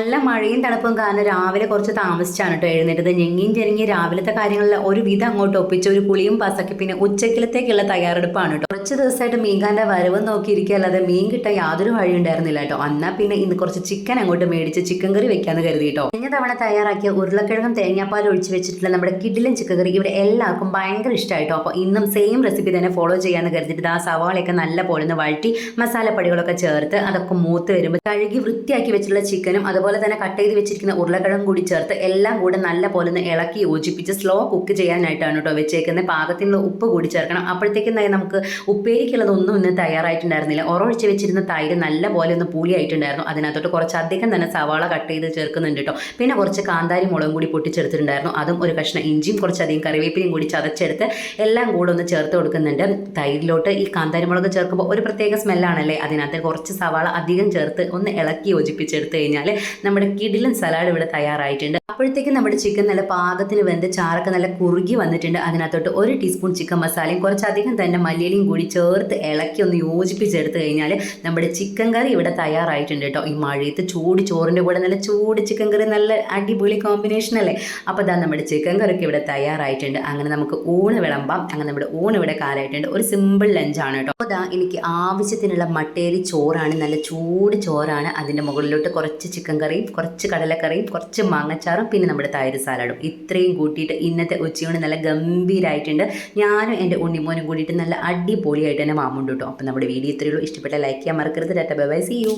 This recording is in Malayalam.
നല്ല മഴയും തണുപ്പും കാരണം രാവിലെ കുറച്ച് താമസിച്ചാണ് കേട്ടോ എഴുന്നേറ്റത്. ഞെങ്ങിയും ചെരിങ്ങി രാവിലത്തെ കാര്യങ്ങളിൽ ഒരു വിധം അങ്ങോട്ട് ഒപ്പിച്ച് ഒരു കുളിയും പാസാക്കി പിന്നെ ഉച്ചക്കലത്തേക്കുള്ള തയ്യാറെടുപ്പാണ് കേട്ടോ. കുറച്ച് ദിവസമായിട്ട് മീൻകാരൻ്റെ വരവ് നോക്കിയിരിക്കുക അല്ലാതെ മീൻ കിട്ടാൻ യാതൊരു വഴി ഉണ്ടായിരുന്നില്ല കേട്ടോ. എന്നാൽ പിന്നെ ഇന്ന് കുറച്ച് ചിക്കൻ അങ്ങോട്ട് മേടിച്ച് ചിക്കൻ കറി വെക്കാന്ന് കരുതി കേട്ടോ. കഴിഞ്ഞ തവണ തയ്യാറാക്കിയ ഉരുളക്കിഴങ്ങും തേങ്ങാപ്പാൽ ഒഴിച്ച് വെച്ചിട്ടുള്ള നമ്മുടെ കിഡിലും ചിക്കൻ കറി ഇവിടെ എല്ലാവർക്കും ഭയങ്കര ഇഷ്ടമായിട്ടോ. അപ്പോൾ ഇന്നും സെയിം റെസിപ്പി തന്നെ ഫോളോ ചെയ്യാന്ന് കരുതിയിട്ട് ആ സവാളയൊക്കെ നല്ല പോലെ ഒന്ന് വഴറ്റി മസാലപ്പൊടികളൊക്കെ ചേർത്ത് അതൊക്കെ മൂത്ത് വരുമ്പോൾ കഴുകി വൃത്തിയാക്കി വെച്ചിട്ടുള്ള ചിക്കനും അതുപോലെ തന്നെ കട്ട് ചെയ്ത് വെച്ചിരിക്കുന്ന ഉരുളക്കിഴങ്ങും കൂടി ചേർത്ത് എല്ലാം കൂടെ നല്ല പോലെ ഒന്ന് ഇളക്കി യോജിപ്പിച്ച് സ്ലോ കുക്ക് ചെയ്യാനായിട്ടാണ് കേട്ടോ വെച്ചേക്കുന്നത്. പാകത്തിനുള്ള ഉപ്പ് കൂടി ചേർക്കണം. അപ്പോഴത്തേക്കും നമുക്ക് ഉപ്പേരിക്കുള്ളതൊന്നും ഇന്ന് തയ്യാറായിട്ടുണ്ടായിരുന്നില്ല. ഒരൊഴിച്ച് വെച്ചിരുന്ന തൈര് നല്ല പോലെ ഒന്ന് പൂളിയായിട്ടുണ്ടായിരുന്നു. അതിനകത്തോട്ട് കുറച്ചധികം തന്നെ സവാള കട്ട് ചെയ്ത് ചേർക്കുന്നുണ്ട് കേട്ടോ. പിന്നെ കുറച്ച് കാന്താരി മുളകും കൂടി പൊട്ടിച്ചെടുത്തിട്ടുണ്ടായിരുന്നു. അതും ഒരു കഷ്ണം ഇഞ്ചിയും കുറച്ചധികം കറിവേപ്പിലയും കൂടി ചതച്ചെടുത്ത് എല്ലാം കൂടെ ഒന്ന് ചേർത്ത് കൊടുക്കുന്നുണ്ട്. തൈരിലോട്ട് ഈ കാന്താരി മുളക് ചേർക്കുമ്പോൾ ഒരു പ്രത്യേക സ്മെല്ലാണല്ലേ. അതിനകത്ത് കുറച്ച് സവാള അധികം ചേർത്ത് ഒന്ന് ഇളക്കി യോജിപ്പിച്ചെടുത്ത് കഴിഞ്ഞാൽ നമ്മുടെ കിടിലൻ സലാഡ് ഇവിടെ തയ്യാറായിട്ടുണ്ട്. അപ്പോഴത്തേക്കും നമ്മുടെ ചിക്കൻ നല്ല പാകത്തിന് വെന്ത് ചാറൊക്കെ നല്ല കുറുകി വന്നിട്ടുണ്ട്. അതിനകത്തോട്ട് 1 ടീസ്പൂൺ ചിക്കൻ മസാലയും കുറച്ചധികം തന്നെ മല്ലിയിലയും കൂടി ചേർത്ത് ഇളക്കി ഒന്ന് യോജിപ്പിച്ചെടുത്ത് കഴിഞ്ഞാൽ നമ്മുടെ ചിക്കൻ കറി ഇവിടെ തയ്യാറായിട്ടുണ്ട് കേട്ടോ. ഈ മഴയത്ത് ചൂട് ചോറിൻ്റെ കൂടെ നല്ല ചൂട് ചിക്കൻ കറി നല്ല അടിപൊളി കോമ്പിനേഷൻ അല്ലേ. അപ്പോൾ ഇതാ നമ്മുടെ ചിക്കൻ കറിയൊക്കെ ഇവിടെ തയ്യാറായിട്ടുണ്ട്. അങ്ങനെ നമുക്ക് ഊണ് വിളമ്പാം. അങ്ങനെ നമ്മുടെ ഊണ് ഇവിടെ കാലായിട്ടുണ്ട്. ഒരു സിമ്പിൾ ലഞ്ചാണ് കേട്ടോ. അപ്പോൾ ഇതാ എനിക്ക് ആവശ്യത്തിനുള്ള മട്ടേരി ചോറാണ്, നല്ല ചൂട് ചോറാണ്. അതിൻ്റെ മുകളിലോട്ട് കുറച്ച് ചിക്കൻ കറിയും കുറച്ച് കടലക്കറിയും കുറച്ച് മാങ്ങച്ചാറും പിന്നെ നമ്മുടെ തൈര് സാലഡും ഇത്രയും കൂട്ടിയിട്ട് ഇന്നത്തെ ഉച്ചയൂണ് നല്ല ഗംഭീരമായിട്ടുണ്ട്. ഞാനും എൻ്റെ ഉണ്ണിമോനും കൂടിയിട്ട് നല്ല അടിപൊളിയായിട്ട് തന്നെ മാമുണ്ട് കേട്ടോ. അപ്പോൾ നമ്മുടെ വീഡിയോ ഇത്രയുള്ളൂ. ഇഷ്ടപ്പെട്ട ലൈക്ക് ചെയ്യാൻ മറക്കരുത്. Tata bye bye, see U.